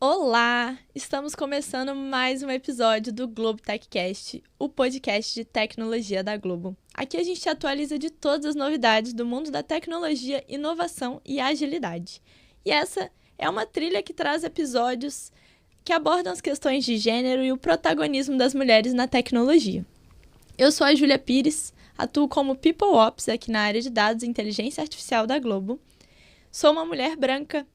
Olá! Estamos começando mais um episódio do Globo TechCast, o podcast de tecnologia da Globo. Aqui a gente te atualiza de todas as novidades do mundo da tecnologia, inovação e agilidade. E essa é uma trilha que traz episódios que abordam as questões de gênero e o protagonismo das mulheres na tecnologia. Eu sou a Júlia Pires, atuo como People Ops aqui na área de dados e inteligência artificial da Globo. Sou uma mulher branca,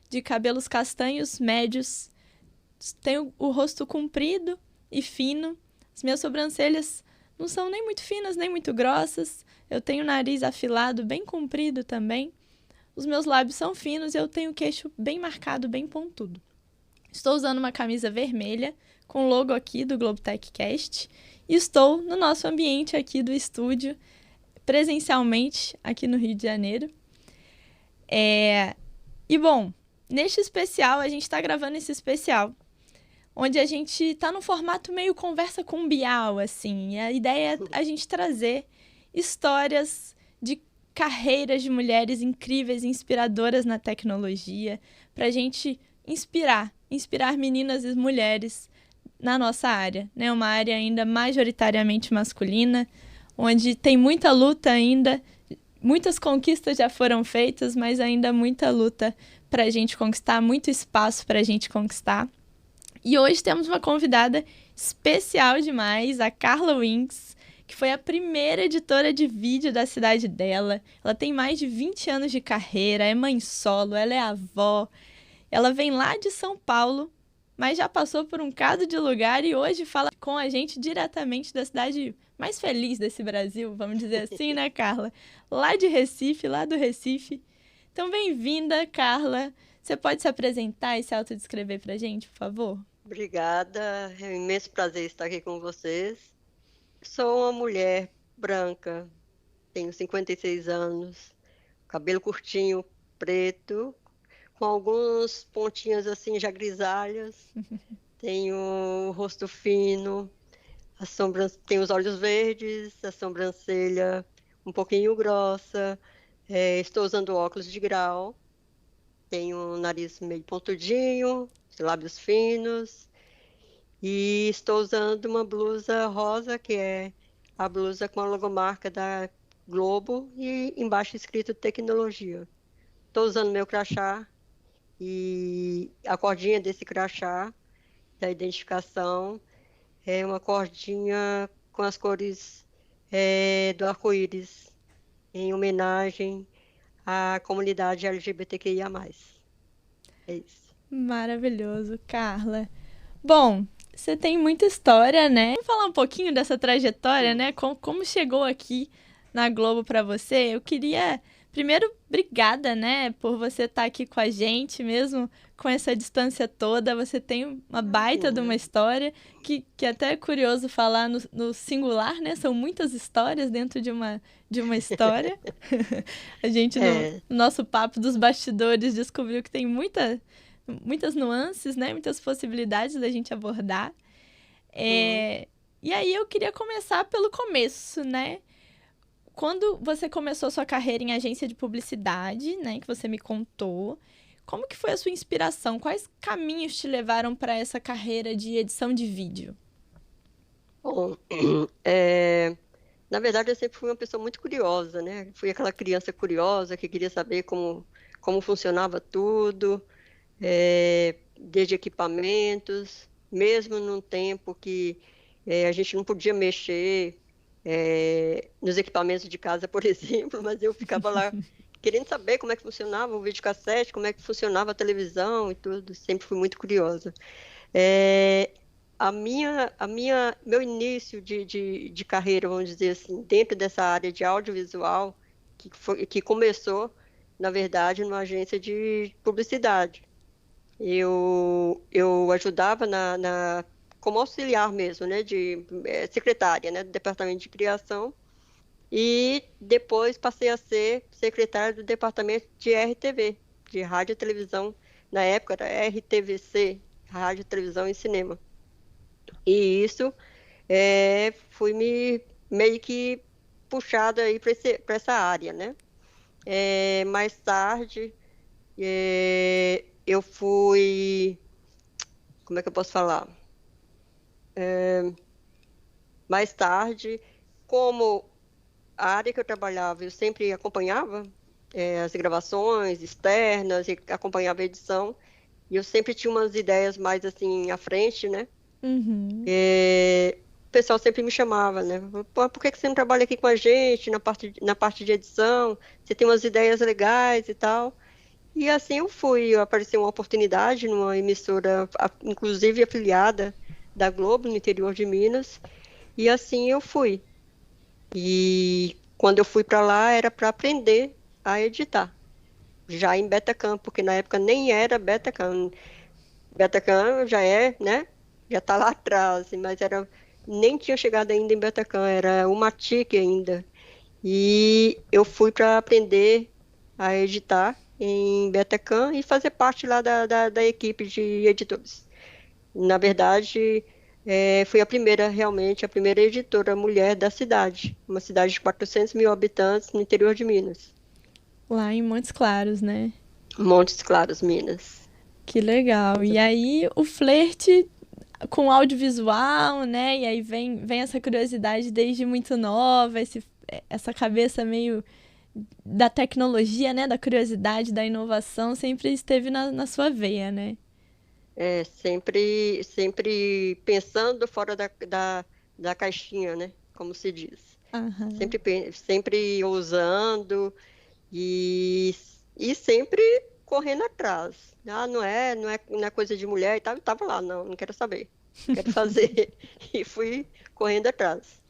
de cabelos castanhos médios, tenho o rosto comprido e fino, as minhas sobrancelhas não são nem muito finas nem muito grossas, eu tenho o nariz afilado, bem comprido também, os meus lábios são finos e eu tenho o queixo bem marcado, bem pontudo. Estou usando uma camisa vermelha com o logo aqui do Globo TechCast e estou no nosso ambiente aqui do estúdio, presencialmente aqui no Rio de Janeiro. E bom, neste especial, a gente está gravando esse especial, onde a gente está num formato meio conversa com Bial, assim. E a ideia é a gente trazer histórias de carreiras de mulheres incríveis, inspiradoras na tecnologia, para a gente inspirar meninas e mulheres na nossa área, né? Uma área ainda majoritariamente masculina, onde tem muita luta ainda. Muitas conquistas já foram feitas, mas ainda muita luta para a gente conquistar, muito espaço para a gente conquistar. E hoje temos uma convidada especial demais, a Carla Winks, que foi a primeira editora de vídeo da cidade dela. Ela tem mais de 20 anos de carreira, é mãe solo, ela é avó. Ela vem lá de São Paulo, mas já passou por um bocado de lugar e hoje fala com a gente diretamente da cidade mais feliz desse Brasil, vamos dizer assim, né, Carla? Lá de Recife, lá do Recife. Então, bem-vinda, Carla. Você pode se apresentar e se autodescrever pra gente, por favor? Obrigada, é um imenso prazer estar aqui com vocês. Sou uma mulher branca, tenho 56 anos, cabelo curtinho, preto, com alguns pontinhos assim já grisalhos. Tenho o rosto fino, tenho os olhos verdes, a sobrancelha um pouquinho grossa. Estou usando óculos de grau, tenho um nariz meio pontudinho, lábios finos. E estou usando uma blusa rosa, que é a blusa com a logomarca da Globo e embaixo escrito tecnologia. Estou usando meu crachá e a cordinha desse crachá, da identificação, é uma cordinha com as cores do arco-íris, em homenagem à comunidade LGBTQIA+. É isso. Maravilhoso, Carla. Bom, você tem muita história, né? Vamos falar um pouquinho dessa trajetória, né? Como chegou aqui na Globo para você? Eu queria, primeiro, obrigada, né, por você estar aqui com a gente, mesmo com essa distância toda. Você tem uma baita de uma Imagina. história que até é curioso falar no singular, né? São muitas histórias dentro de uma história. A gente, É, no nosso papo dos bastidores, descobriu que tem muitas nuances, né? Muitas possibilidades da gente abordar. hum. E aí eu queria começar pelo começo, né? Quando você começou sua carreira em agência de publicidade, né? Que você me contou, como que foi a sua inspiração? Quais caminhos te levaram para essa carreira de edição de vídeo? Bom, é, na verdade, eu sempre fui uma pessoa muito curiosa, né? Fui aquela criança curiosa que queria saber como funcionava tudo, desde equipamentos, mesmo num tempo que a gente não podia mexer nos equipamentos de casa, por exemplo, mas eu ficava lá querendo saber como é que funcionava o videocassete, como é que funcionava a televisão e tudo. Sempre fui muito curiosa. É, meu início de carreira, vamos dizer assim, dentro dessa área de audiovisual, que começou, na verdade, numa agência de publicidade. Eu ajudava como auxiliar mesmo, né, secretária, né, do departamento de criação, e depois passei a ser secretária do departamento de RTV, de rádio e televisão. Na época era RTVC, Rádio, Televisão e Cinema. E isso fui me meio que puxada aí para essa área, né? Mais tarde, eu fui. como é que eu posso falar? Mais tarde, como a área que eu trabalhava, eu sempre acompanhava as gravações externas e acompanhava a edição, e eu sempre tinha umas ideias mais assim à frente, né? Uhum. O pessoal sempre me chamava, né? Pô, por que que você não trabalha aqui com a gente na parte de edição? Você tem umas ideias legais e tal. E assim eu fui. Apareceu uma oportunidade numa emissora, inclusive afiliada da Globo, no interior de Minas. E assim eu fui. E quando eu fui para lá era para aprender a editar, já em Betacam, porque na época nem era Betacam. Betacam já é, né? Já está lá atrás, assim, mas nem tinha chegado ainda em Betacam, era o Matic ainda. E eu fui para aprender a editar em Betacam e fazer parte lá da equipe de editores. Na verdade, fui a primeira, realmente, a primeira editora mulher da cidade, uma cidade de 400 mil habitantes no interior de Minas, Lá em Montes Claros, né? Montes Claros, Minas. Que legal. E aí o flerte com audiovisual, né? E aí vem essa curiosidade desde muito nova, essa cabeça meio da tecnologia, né? Da curiosidade, da inovação, sempre esteve na sua veia, né? Sempre pensando fora da caixinha, né? Como se diz. Aham. Sempre ousando e sempre correndo atrás. Ah, não é coisa de mulher e tal. Eu tava lá, não quero saber. Quero fazer. E fui correndo atrás.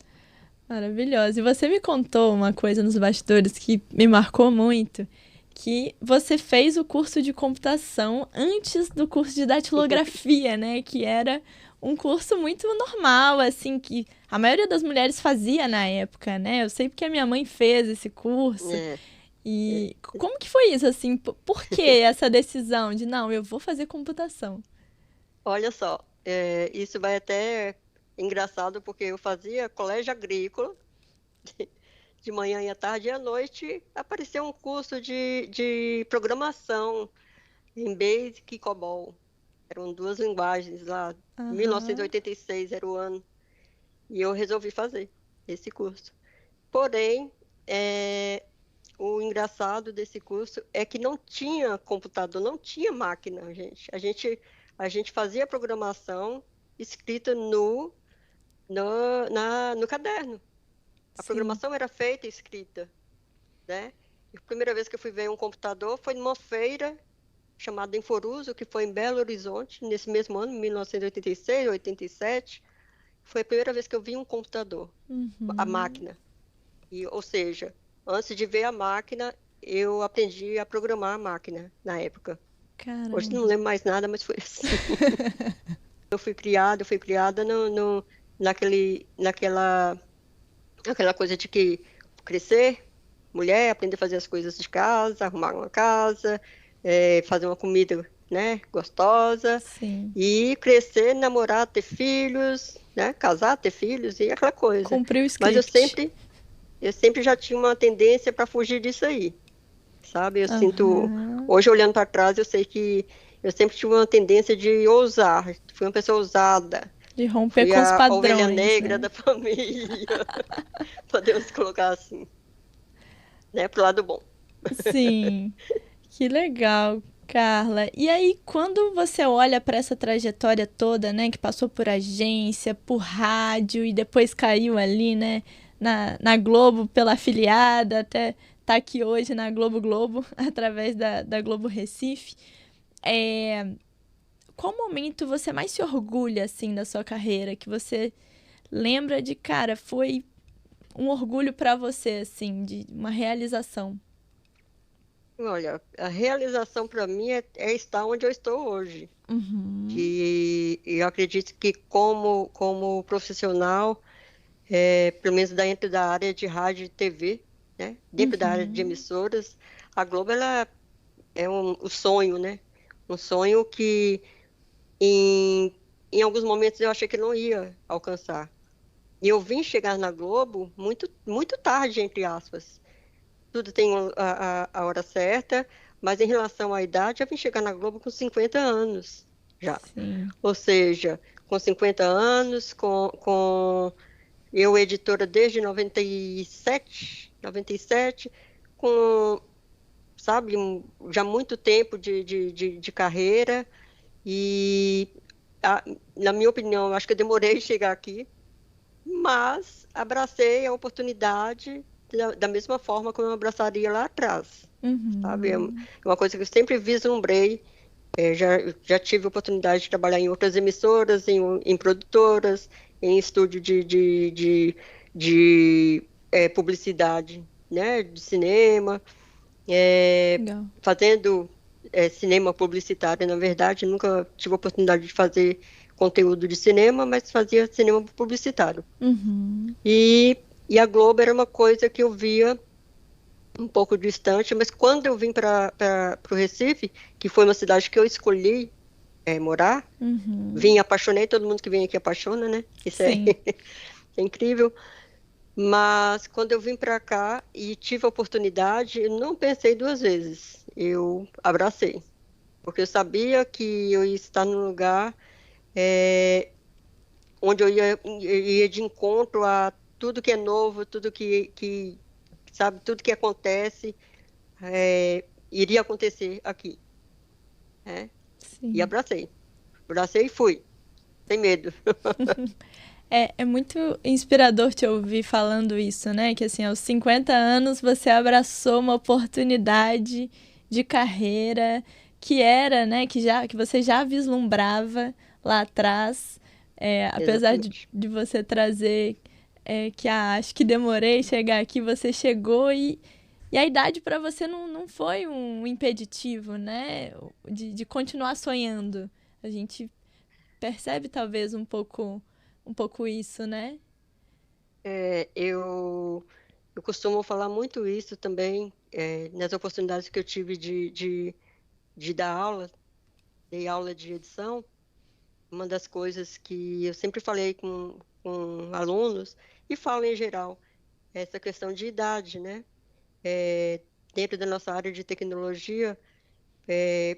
Maravilhosa. E você me contou uma coisa nos bastidores que me marcou muito, que você fez o curso de computação antes do curso de datilografia, né? Que era um curso muito normal, assim, que a maioria das mulheres fazia na época, né? Eu sei porque a minha mãe fez esse curso. É, é. E como que foi isso, assim? Por que essa decisão de, não, eu vou fazer computação? Olha só, isso vai até engraçado porque eu fazia colégio agrícola de manhã e à tarde e à noite apareceu um curso de programação em Basic e COBOL. Eram duas linguagens lá. Aham, 1986 era o ano. E eu resolvi fazer esse curso. Porém, o engraçado desse curso é que não tinha computador, não tinha máquina, gente. A gente fazia programação escrita no caderno. A sim. programação era feita e escrita, né? E a primeira vez que eu fui ver um computador foi numa feira chamada Inforuso, que foi em Belo Horizonte, nesse mesmo ano, 1986, 87. Foi a primeira vez que eu vi um computador, a Uhum. máquina. Ou seja, antes de ver a máquina, eu aprendi a programar a máquina na época. Hoje não Caramba. lembro mais nada, mas foi assim. Eu fui criada naquela coisa de que crescer, mulher, aprender a fazer as coisas de casa, arrumar uma casa, fazer uma comida, né, gostosa, Sim. e crescer, namorar, ter filhos, né, casar, ter filhos e aquela coisa. Cumpriu o Mas eu script. sempre, eu sempre já tinha uma tendência para fugir disso aí, sabe? Eu sinto, Aham. hoje olhando para trás, eu sei que eu sempre tive uma tendência de ousar. Fui uma pessoa ousada. De romper Fui com os a ovelha padrões, negra né? da família, podemos colocar assim, né, pro lado bom. Sim. Que legal, Carla. E aí, quando você olha para essa trajetória toda, né, que passou por agência, por rádio e depois caiu ali, né, na Globo pela afiliada, até tá aqui hoje na Globo Globo, através da Globo Recife, é, qual momento você mais se orgulha, assim, da sua carreira, que você lembra de, cara, foi um orgulho para você, assim, de uma realização? Olha, a realização para mim é estar onde eu estou hoje. Uhum, Que eu acredito que como profissional, pelo menos dentro da área de rádio e TV, né, dentro da área de uhum, emissoras, a Globo ela é o sonho, né? Um sonho que em alguns momentos eu achei que não ia alcançar. E eu vim chegar na Globo muito, muito tarde, entre aspas. Tudo tem a hora certa, mas em relação à idade, eu vim chegar na Globo com 50 anos. já. Sim. Ou seja, com 50 anos, com eu editora desde 97, com, sabe, já muito tempo de carreira e, a- na minha opinião, eu acho que eu demorei a chegar aqui, mas abracei a oportunidade da mesma forma como eu abraçaria lá atrás, sabe? É Uhum. uma coisa que eu sempre vislumbrei. Já tive a oportunidade de trabalhar em outras emissoras, em produtoras, em estúdio de publicidade, né, de cinema, é, Legal. fazendo cinema publicitário, na verdade, nunca tive a oportunidade de fazer conteúdo de cinema, mas fazia cinema publicitário. Uhum. E a Globo era uma coisa que eu via um pouco distante, mas quando eu vim para o Recife, que foi uma cidade que eu escolhi morar, Uhum. vim, apaixonei, todo mundo que vem aqui apaixona, né? Isso é, Sim. é incrível. Mas quando eu vim para cá e tive a oportunidade, eu não pensei duas vezes. Eu abracei, porque eu sabia que eu ia estar num lugar é, onde eu ia de encontro a tudo que é novo, tudo sabe, tudo que acontece, iria acontecer aqui, né? E Sim. abracei. Abracei e fui, sem medo. É muito inspirador te ouvir falando isso, né? Que assim, aos 50 anos você abraçou uma oportunidade de carreira que era, né? Que você já vislumbrava lá atrás. Apesar Exatamente. de você trazer que acho que demorei chegar aqui, você chegou e a idade para você não foi um impeditivo, né? De continuar sonhando. A gente percebe talvez um pouco isso, né? Eu costumo falar muito isso também, nas oportunidades que eu tive de dar aula, dei aula de edição. Uma das coisas que eu sempre falei com alunos, e falo em geral, é essa questão de idade, né? É, dentro da nossa área de tecnologia,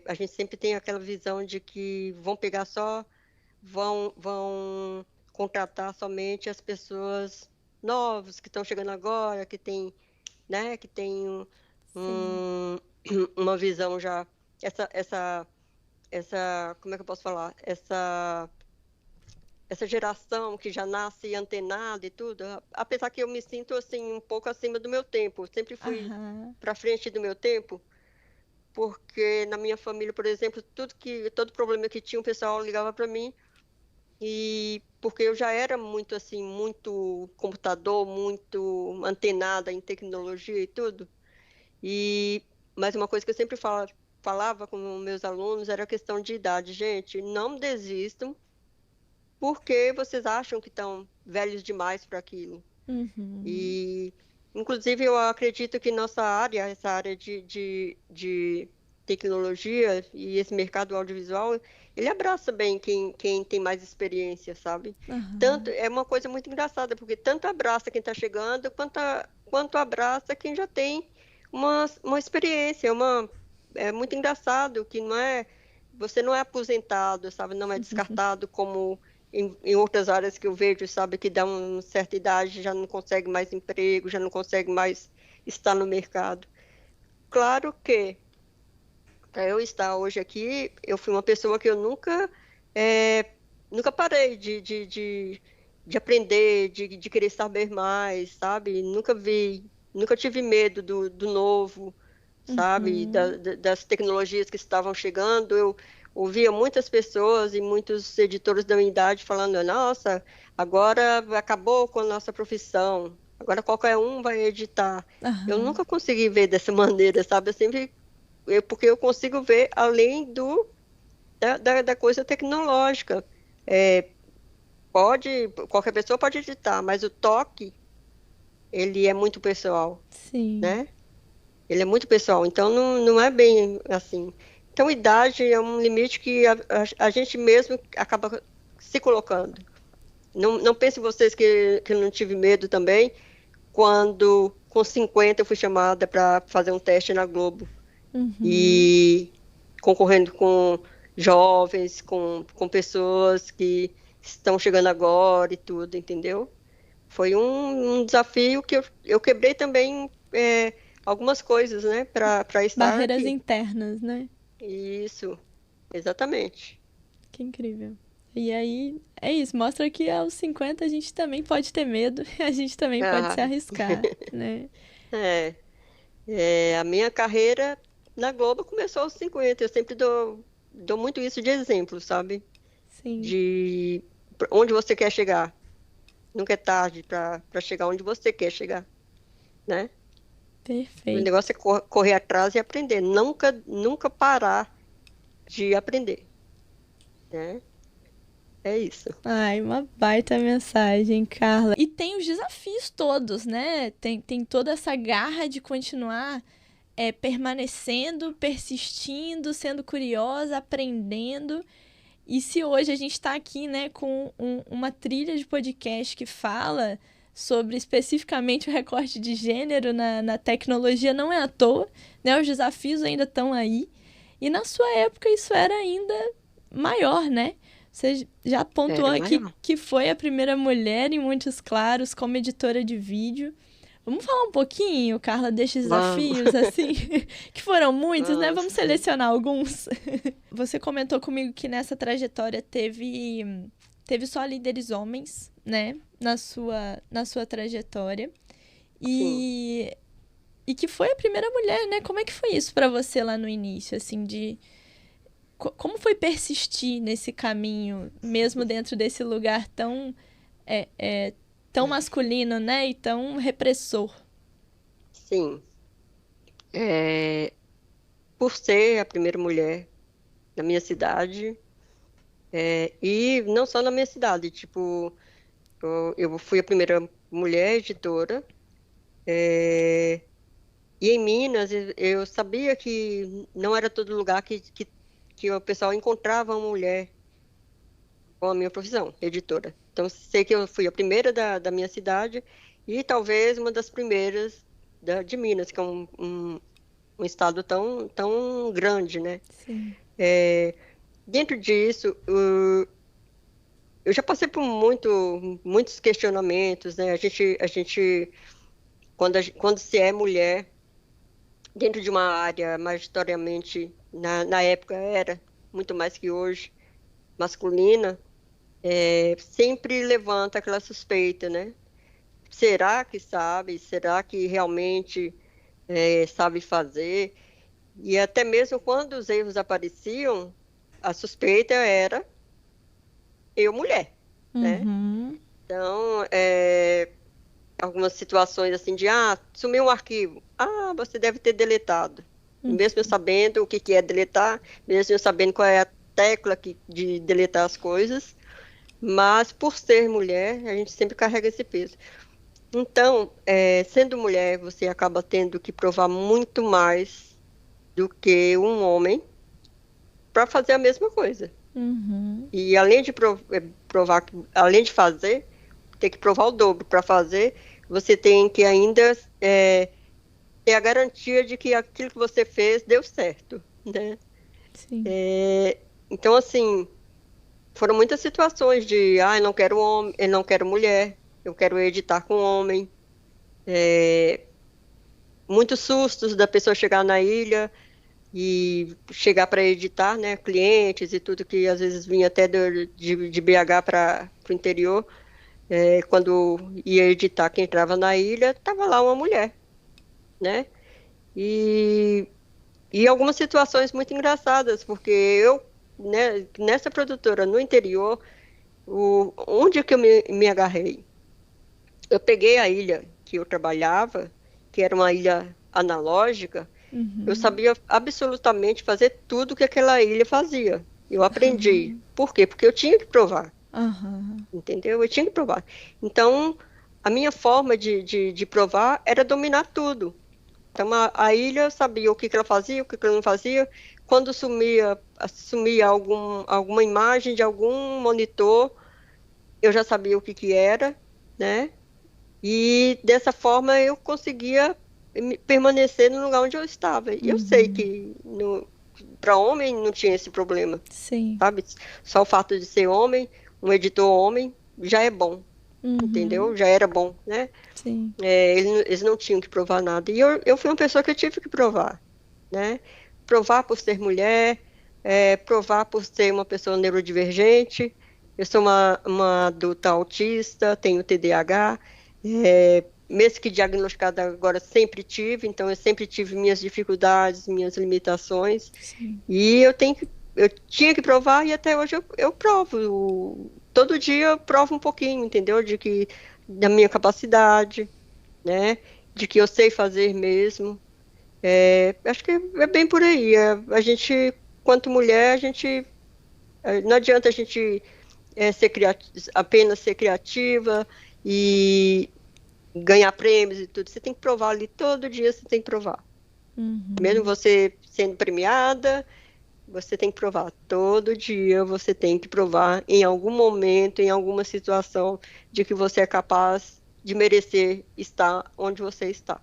a gente sempre tem aquela visão de que vão pegar só, vão contratar somente as pessoas novas que estão chegando agora, que têm, né, que tem Sim. um- uma visão já, como é que eu posso falar? Essa geração que já nasce antenada e tudo, apesar que eu me sinto assim um pouco acima do meu tempo, eu sempre fui Aham. para frente do meu tempo, porque na minha família, por exemplo, todo problema que tinha, o pessoal ligava para mim e porque eu já era muito assim, muito computador, muito antenada em tecnologia e tudo. E mais uma coisa que eu sempre falava com meus alunos era a questão de idade. Gente, não desistam porque vocês acham que estão velhos demais para aquilo. Uhum. E, inclusive, eu acredito que nossa área, essa área de tecnologia e esse mercado audiovisual, ele abraça bem quem tem mais experiência, sabe? Tanto, Aham. é uma coisa muito engraçada, porque tanto abraça quem está chegando, quanto abraça quem já tem uma experiência. É muito engraçado que você não é aposentado, sabe? Não é descartado como em outras áreas que eu vejo, sabe, que dá uma certa idade, já não consegue mais emprego, já não consegue mais estar no mercado. Claro que, para eu estar hoje aqui, eu fui uma pessoa que eu nunca parei de aprender, de querer saber mais, sabe? Nunca tive medo do novo, sabe? Uhum. Das tecnologias que estavam chegando. Eu ouvia muitas pessoas e muitos editores da minha idade falando: Nossa, agora acabou com a nossa profissão, agora qualquer um vai editar. Eu Aham. nunca consegui ver dessa maneira, sabe? Porque eu consigo ver além da coisa tecnológica. É, qualquer pessoa pode editar, mas o toque, ele é muito pessoal, Sim. né? Ele é muito pessoal, então não é bem assim. Então, idade é um limite que a gente mesmo acaba se colocando. Não pense vocês que eu não tive medo também, quando com 50 eu fui chamada para fazer um teste na Globo Uhum. e concorrendo com jovens, com pessoas que estão chegando agora e tudo, entendeu? Foi um desafio que eu quebrei também algumas coisas, né, para estar Barreiras aqui. internas, né? Isso, exatamente. Que incrível. E aí, é isso, mostra que aos 50 a gente também pode ter medo, a gente também pode Ah, se arriscar, né? é, a minha carreira na Globo começou aos 50. Eu sempre dou muito isso de exemplo, sabe? Sim, De onde você quer chegar. Nunca é tarde para chegar onde você quer chegar, né? O perfeito. negócio é correr atrás e aprender. Nunca parar de aprender, né? É isso. Ai, uma baita mensagem, Carla. E tem os desafios todos, né? Tem toda essa garra de continuar permanecendo, persistindo, sendo curiosa, aprendendo. E se hoje a gente está aqui, né, com uma trilha de podcast que fala sobre especificamente o recorte de gênero na tecnologia, não é à toa, né? Os desafios ainda estão aí. E na sua época isso era ainda maior, né? Você já pontuou Era aqui maior. que foi a primeira mulher em Muitos Claros como editora de vídeo. Vamos falar um pouquinho, Carla, destes Vamos, desafios, assim, que foram muitos, né? vamos. Vamos selecionar alguns. Você comentou comigo que nessa trajetória teve só líderes homens, né? Na sua trajetória. Sim. E que foi a primeira mulher, né? Como é que foi isso pra você lá no início, assim, de... Como foi persistir nesse caminho, mesmo dentro desse lugar tão, é, é, tão masculino, né? E tão repressor? Sim. É, por ser a primeira mulher na minha cidade, e não só na minha cidade, tipo, eu fui a primeira mulher editora, é, e em Minas eu sabia que não era todo lugar que o pessoal encontrava uma mulher com a minha profissão, editora. Então, sei que eu fui a primeira da minha cidade e talvez uma das primeiras de Minas, que é um estado tão grande, né? Sim. É, dentro disso, eu já passei por muitos questionamentos, né? Quando se é mulher, dentro de uma área, majoritariamente, na época era, muito mais que hoje, masculina, sempre levanta aquela suspeita, né? Será que sabe? Será que realmente sabe fazer? E até mesmo quando os erros apareciam, a suspeita era eu, mulher, né? Uhum. Então, algumas situações assim de, sumiu um arquivo. Você deve ter deletado. Uhum. Mesmo eu sabendo o que é deletar, mesmo eu sabendo qual é a tecla de deletar as coisas, mas por ser mulher, a gente sempre carrega esse peso. Então, sendo mulher, você acaba tendo que provar muito mais do que um homem para fazer a mesma coisa. Uhum. E além de provar, além de fazer, ter que provar o dobro para fazer, você tem que ainda ter a garantia de que aquilo que você fez deu certo, né? Sim. Então, assim, foram muitas situações de, eu não quero homem, eu não quero mulher, eu quero editar com homem. Muios sustos da pessoa chegar na ilha e chegar para editar, né? Clientes e tudo que às vezes vinha até de BH para o interior. Quando ia editar quem entrava na ilha, estava lá uma mulher, né? E, e algumas situações muito engraçadas, porque eu, né, nessa produtora no interior, onde que eu me agarrei? Eu peguei a ilha que eu trabalhava, que era uma ilha analógica, eu Uhum. sabia absolutamente fazer tudo que aquela ilha fazia. Eu aprendi. Por quê? Porque eu tinha que provar, Aham. entendeu? Eu tinha que provar. Então, a minha forma de provar era dominar tudo. Então, a ilha sabia o que ela fazia, o que ela não fazia. Quando sumia alguma imagem de algum monitor, eu já sabia o que era, né? E dessa forma eu conseguia permanecer no lugar onde eu estava. E eu sei Uhum. que para homem não tinha esse problema, Sim. sabe? Só o fato de ser homem, um editor homem, já é bom, entendeu? Já era bom, né? Sim. Eles não tinham que provar nada. E eu fui uma pessoa que eu tive que provar, né? Provar por ser mulher, provar por ser uma pessoa neurodivergente. Eu sou uma adulta autista, tenho TDAH, mesmo que diagnosticada agora sempre tive, então eu sempre tive minhas dificuldades, minhas limitações. Sim. E eu tinha que provar e até hoje eu provo. Todo dia eu provo um pouquinho, entendeu? Da minha capacidade, né? De que eu sei fazer mesmo. Acho que é bem por aí. A gente, quanto mulher, não adianta a gente apenas ser criativa e ganhar prêmios e tudo. Você tem que provar ali todo dia, você tem que provar. Mesmo você sendo premiada, você tem que provar. Todo dia você tem que provar em algum momento, em alguma situação, de que você é capaz de merecer estar onde você está.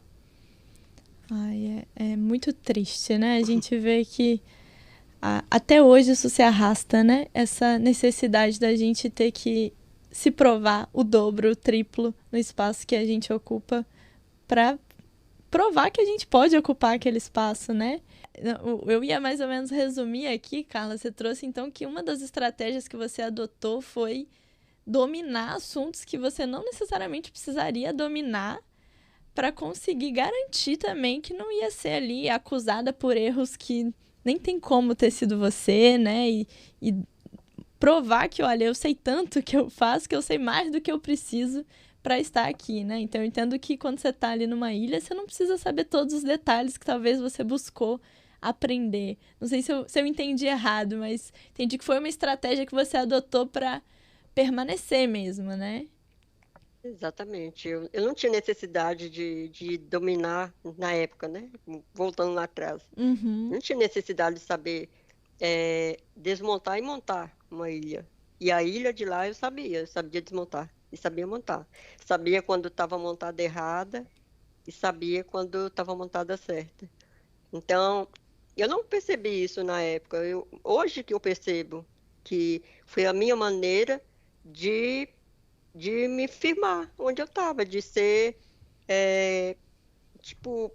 Ai, é muito triste, né? A gente vê que até hoje isso se arrasta, né? Essa necessidade da gente ter que se provar o dobro, o triplo no espaço que a gente ocupa para provar que a gente pode ocupar aquele espaço, né? Eu ia mais ou menos resumir aqui, Carla. Você trouxe então que uma das estratégias que você adotou foi dominar assuntos que você não necessariamente precisaria dominar para conseguir garantir também que não ia ser ali acusada por erros que nem tem como ter sido você, né? E provar que, olha, eu sei tanto que eu faço, que eu sei mais do que eu preciso para estar aqui, né? Então eu entendo que quando você está ali numa ilha, você não precisa saber todos os detalhes que talvez você buscou aprender. Não sei se eu entendi errado, mas entendi que foi uma estratégia que você adotou para permanecer mesmo, né? Exatamente. Eu não tinha necessidade de dominar na época, né? Voltando lá atrás. Não tinha necessidade de saber desmontar e montar uma ilha. E a ilha de lá eu sabia desmontar e sabia montar. Sabia quando estava montada errada e sabia quando estava montada certa. Então, eu não percebi isso na época. Hoje que eu percebo que foi a minha maneira de me firmar onde eu estava, de ser, tipo,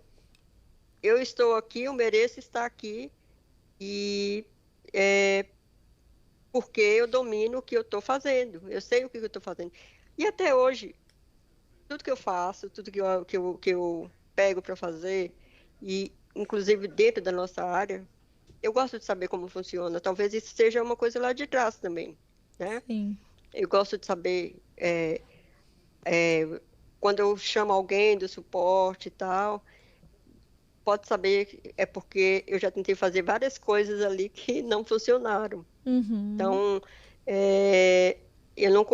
eu estou aqui, eu mereço estar aqui, e porque eu domino o que eu estou fazendo, eu sei o que eu estou fazendo. E até hoje, tudo que eu faço, tudo que eu pego para fazer, e inclusive dentro da nossa área, eu gosto de saber como funciona. Talvez isso seja uma coisa lá de trás também, né? Sim. Eu gosto de saber quando eu chamo alguém do suporte e tal, pode saber que é porque eu já tentei fazer várias coisas ali que não funcionaram. Então, eu não,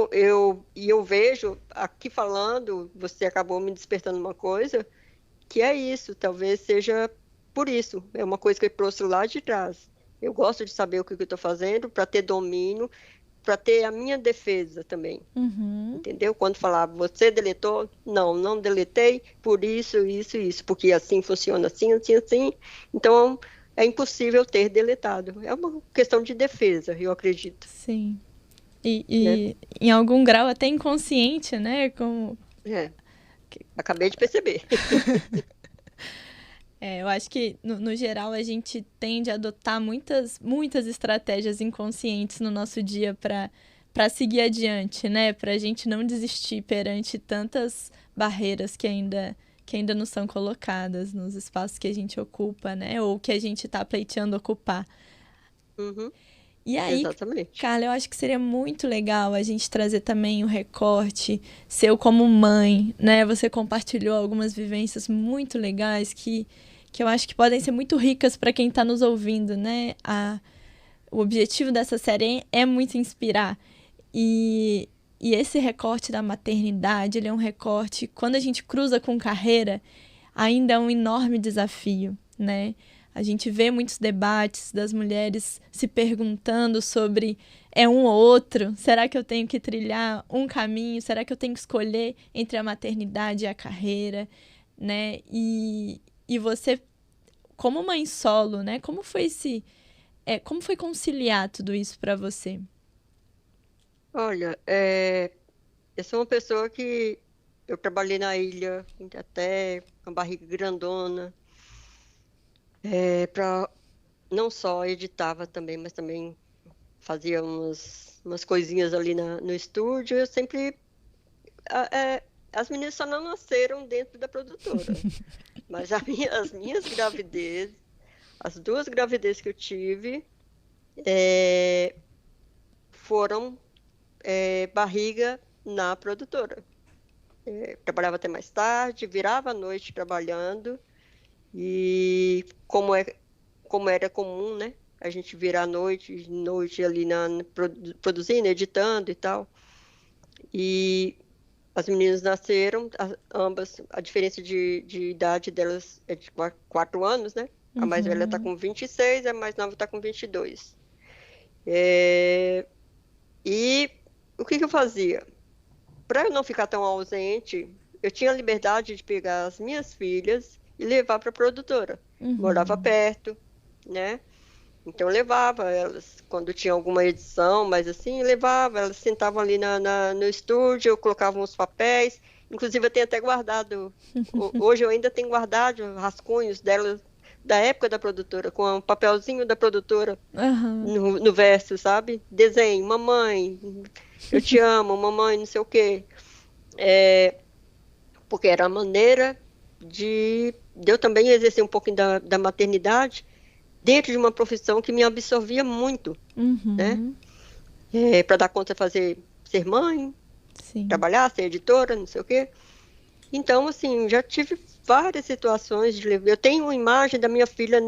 eu vejo aqui falando, você acabou me despertando uma coisa, que é isso, talvez seja por isso, é uma coisa que eu trouxe lá de trás. Eu gosto de saber o que eu estou fazendo para ter domínio, para ter a minha defesa também. Entendeu? Quando falar, você deletou? Não, não deletei por isso, isso e isso, porque assim funciona, assim, assim, assim. Então, é impossível ter deletado. É uma questão de defesa, eu acredito. Sim. Né? E em algum grau até inconsciente, né? Como... Acabei de perceber. Eu acho que, no geral, a gente tende a adotar muitas estratégias inconscientes no nosso dia para seguir adiante, né? Para a gente não desistir perante tantas barreiras que ainda nos são colocadas nos espaços que a gente ocupa, né? Ou que a gente está pleiteando ocupar. E aí, Exatamente. Carla, eu acho que seria muito legal a gente trazer também o recorte seu como mãe, né? Você compartilhou algumas vivências muito legais que eu acho que podem ser muito ricas para quem está nos ouvindo, né? O objetivo dessa série é muito inspirar. E esse recorte da maternidade, ele é um recorte, quando a gente cruza com carreira, ainda é um enorme desafio, né? A gente vê muitos debates das mulheres se perguntando sobre um ou outro, será que eu tenho que trilhar um caminho? Será que eu tenho que escolher entre a maternidade e a carreira? Né? E você, como mãe solo, né? Como foi Como foi conciliar tudo isso para você? Olha, eu sou uma pessoa que eu trabalhei na ilha até com a barriga grandona, para não só editava também, mas também fazia umas coisinhas ali no estúdio. Eu sempre. a- é, as meninas só não nasceram dentro da produtora, mas as minhas gravidezes, as duas gravidezes que eu tive, é, foram barriga na produtora. Trabalhava até mais tarde, virava à noite trabalhando, e como era comum, né? A gente virar à noite ali produzindo, editando e tal. E as meninas nasceram, ambas, a diferença de idade delas é de 4 anos, né? A mais velha está Uhum, com 26, a mais nova está com 22. É, e o que que eu fazia? Para eu não ficar tão ausente, eu tinha a liberdade de pegar as minhas filhas e levar para a produtora. Morava uhum, perto, né? Então eu levava elas quando tinha alguma edição, mas assim, levava, elas sentavam ali no estúdio, eu colocava uns papéis, inclusive eu tenho até guardado, hoje eu ainda tenho guardado rascunhos delas da época da produtora, com um papelzinho da produtora aham, no verso, sabe? Desenho, mamãe, eu te amo, mamãe, não sei o quê. Porque era a maneira de eu também exercer um pouquinho da maternidade dentro de uma profissão que me absorvia muito, né? uhum, Para dar conta de ser mãe, sim, trabalhar, ser editora, não sei o quê. Então, assim, já tive várias situações de levar. Eu tenho uma imagem da minha filha,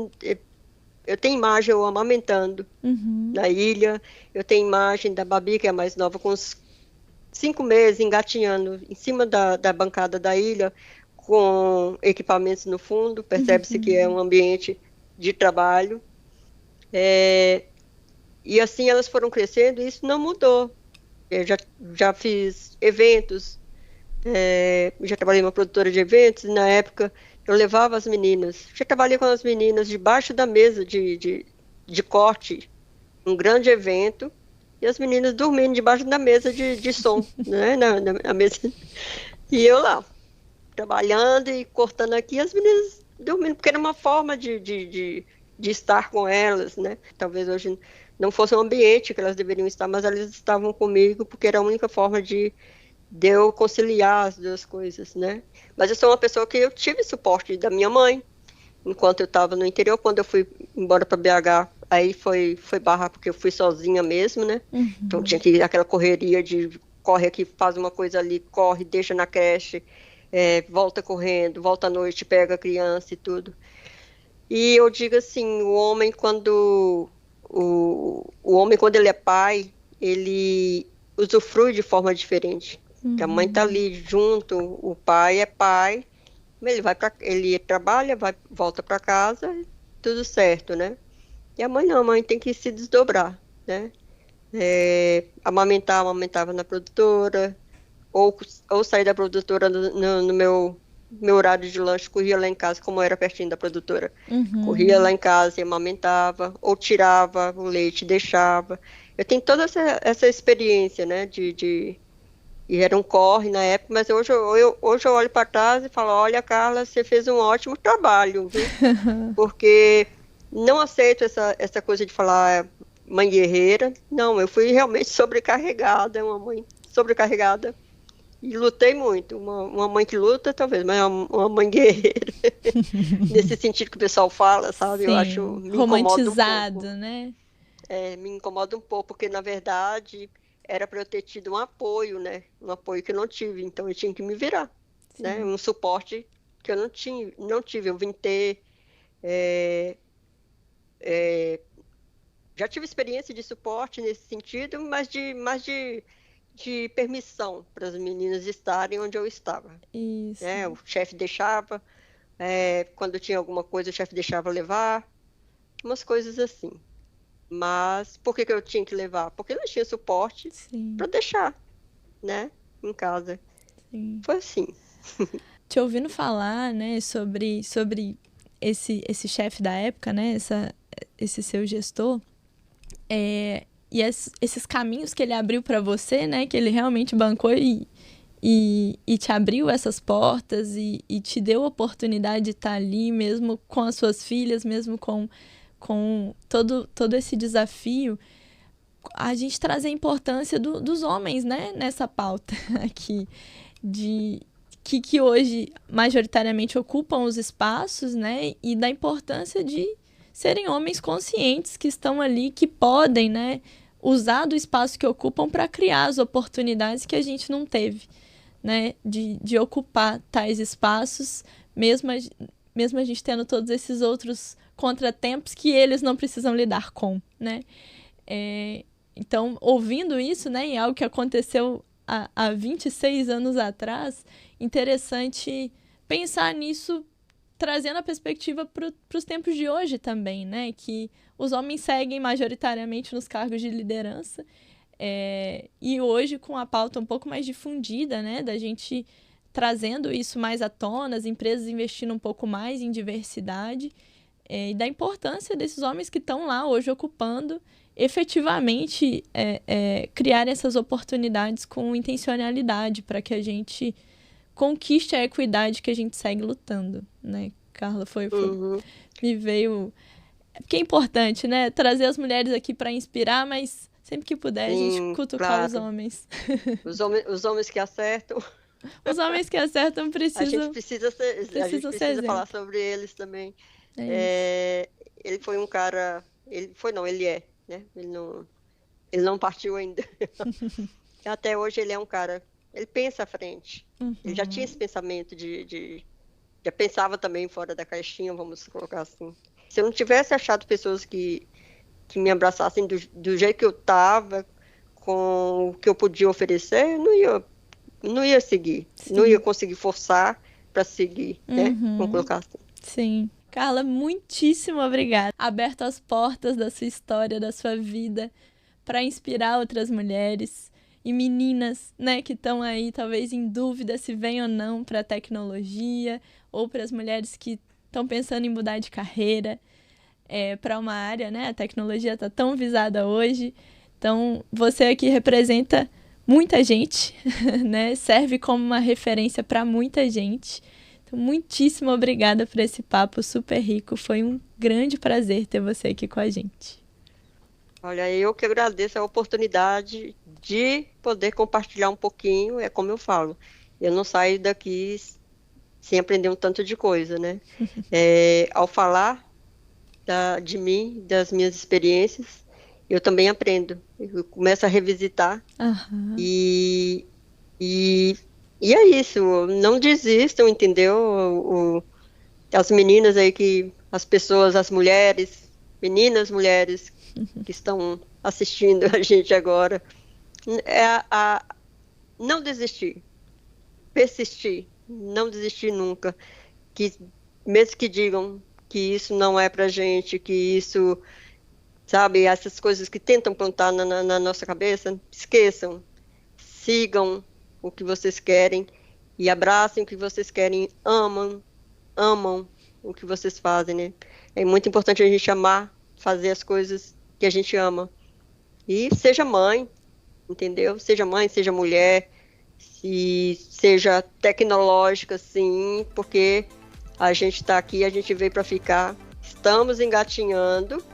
eu tenho imagem eu amamentando uhum, na ilha, eu tenho imagem da Babi, que é a mais nova, com uns 5 meses, engatinhando em cima da bancada da ilha, com equipamentos no fundo, percebe-se que é uhum, um ambiente de trabalho. E assim elas foram crescendo e isso não mudou. Eu já fiz eventos, já trabalhei em uma produtora de eventos, e na época eu levava as meninas. Já trabalhei com as meninas debaixo da mesa de corte, um grande evento, e as meninas dormindo debaixo da mesa de som, né? Na mesa. E eu lá, trabalhando e cortando aqui, as meninas dormindo, porque era uma forma de estar com elas, né? Talvez hoje não fosse um ambiente que elas deveriam estar, mas elas estavam comigo porque era a única forma de eu conciliar as duas coisas, né? Mas eu sou uma pessoa que eu tive suporte da minha mãe enquanto eu estava no interior. Quando eu fui embora para BH, aí foi barra porque eu fui sozinha mesmo, né? Então tinha uhum, que ir aquela correria de corre aqui, faz uma coisa ali, corre, deixa na creche, volta correndo, volta à noite, pega a criança e tudo. E eu digo assim, o homem quando ele é pai, ele usufrui de forma diferente. Que a mãe tá uhum, ali junto, o pai é pai, ele trabalha, volta para casa, tudo certo, né? E a mãe não, a mãe tem que se desdobrar, né? Amamentava na produtora, ou, ou sair da produtora no meu horário de lanche, corria lá em casa, como era pertinho da produtora. Corria lá uhum, em casa e amamentava, ou tirava o leite e deixava. Eu tenho toda essa experiência, né, e era um corre na época, mas hoje eu olho para trás e falo, olha, Carla, você fez um ótimo trabalho, viu? Porque não aceito essa coisa de falar mãe guerreira. Não, eu fui realmente sobrecarregada, uma mãe sobrecarregada. E lutei muito. Uma mãe que luta, talvez, mas uma mãe guerreira. Nesse sentido que o pessoal fala, sabe? Eu acho, sim, me incomoda um pouco. romantizado, né? Me incomoda um pouco, porque na verdade era para eu ter tido um apoio, né? Um apoio que eu não tive. Então eu tinha que me virar, né? Sim, Um suporte que eu não tive. Eu vim ter. é, Já tive experiência de suporte nesse sentido, mas de permissão para as meninas estarem onde eu estava, isso. né? O chefe deixava, quando tinha alguma coisa, o chefe deixava levar, umas coisas assim. Mas por que que eu tinha que levar? Porque não tinha suporte Sim, para deixar, né? Em casa. sim. Foi assim. Te ouvindo falar, né, sobre esse chefe da época, né, esse seu gestor, e esses caminhos que ele abriu para você, né, que ele realmente bancou e te abriu essas portas e te deu a oportunidade de estar ali, mesmo com as suas filhas, mesmo com todo esse desafio, a gente trazer a importância dos homens, né, nessa pauta aqui, que hoje majoritariamente ocupam os espaços, né, e da importância de serem homens conscientes que estão ali, que podem, né, usar do espaço que ocupam para criar as oportunidades que a gente não teve, né, de ocupar tais espaços, mesmo a gente tendo todos esses outros contratempos que eles não precisam lidar com, né. Então, ouvindo isso, né, em algo que aconteceu há 26 anos atrás, interessante pensar nisso, trazendo a perspectiva para os tempos de hoje também, né, que os homens seguem majoritariamente nos cargos de liderança, e hoje com a pauta um pouco mais difundida, né, da gente trazendo isso mais à tona, as empresas investindo um pouco mais em diversidade, e da importância desses homens que estão lá hoje ocupando, efetivamente criar essas oportunidades com intencionalidade para que a gente conquiste a equidade que a gente segue lutando, né? Carla, me veio... Porque é importante, né? Trazer as mulheres aqui para inspirar, mas sempre que puder, a gente cutucar os homens. Os homens que acertam. Os homens que acertam precisam... A gente precisa falar sobre eles também. Ele foi um cara... Ele é, né? Ele não partiu ainda. Até hoje ele é um cara... Ele pensa à frente. Uhum. Ele já tinha esse pensamento já pensava também fora da caixinha, vamos colocar assim. Se eu não tivesse achado pessoas que me abraçassem do jeito que eu estava, com o que eu podia oferecer, eu não ia seguir. Sim. Não ia conseguir forçar para seguir, né? Vamos colocar assim. Sim. Carla, muitíssimo obrigada. Aberto as portas da sua história, da sua vida, para inspirar outras mulheres e meninas, né, que estão aí talvez em dúvida se vem ou não para a tecnologia, ou para as mulheres que estão pensando em mudar de carreira para uma área, né? A tecnologia está tão visada hoje. Então, você aqui representa muita gente, né? Serve como uma referência para muita gente. Então, muitíssimo obrigada por esse papo super rico. Foi um grande prazer ter você aqui com a gente. Olha, eu que agradeço a oportunidade de poder compartilhar um pouquinho. É como eu falo, eu não saio daqui sem aprender um tanto de coisa, né? Ao falar de mim, das minhas experiências, eu também aprendo. Eu começo a revisitar. Uhum. E é isso. Não desistam, entendeu? As meninas aí as pessoas, as mulheres, mulheres que estão assistindo a gente agora, não desistir, persistir, não desistir nunca, que mesmo que digam que isso não é pra gente, que isso, sabe, essas coisas que tentam plantar na nossa cabeça, esqueçam, sigam o que vocês querem e abracem o que vocês querem, amam o que vocês fazem, né? É muito importante a gente amar, fazer as coisas que a gente ama. E seja mãe, entendeu? Seja mãe, seja mulher, seja tecnológica, sim, porque a gente está aqui, a gente veio para ficar. Estamos engatinhando.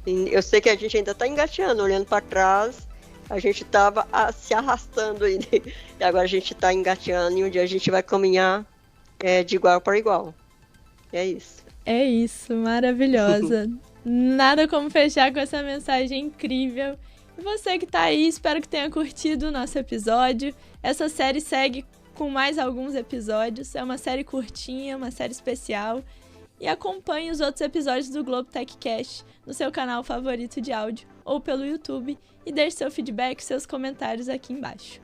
Eu sei que a gente ainda está engatinhando, olhando para trás. A gente estava se arrastando aí. E agora a gente está engateando e um dia a gente vai caminhar de igual para igual. É isso. É isso, maravilhosa. Nada como fechar com essa mensagem incrível. E você que tá aí, espero que tenha curtido o nosso episódio. Essa série segue com mais alguns episódios. É uma série curtinha, uma série especial. E acompanhe os outros episódios do Globo Techcast no seu canal favorito de áudio ou pelo YouTube e deixe seu feedback, seus comentários aqui embaixo.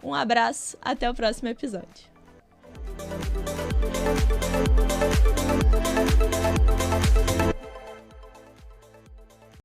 Um abraço, até o próximo episódio.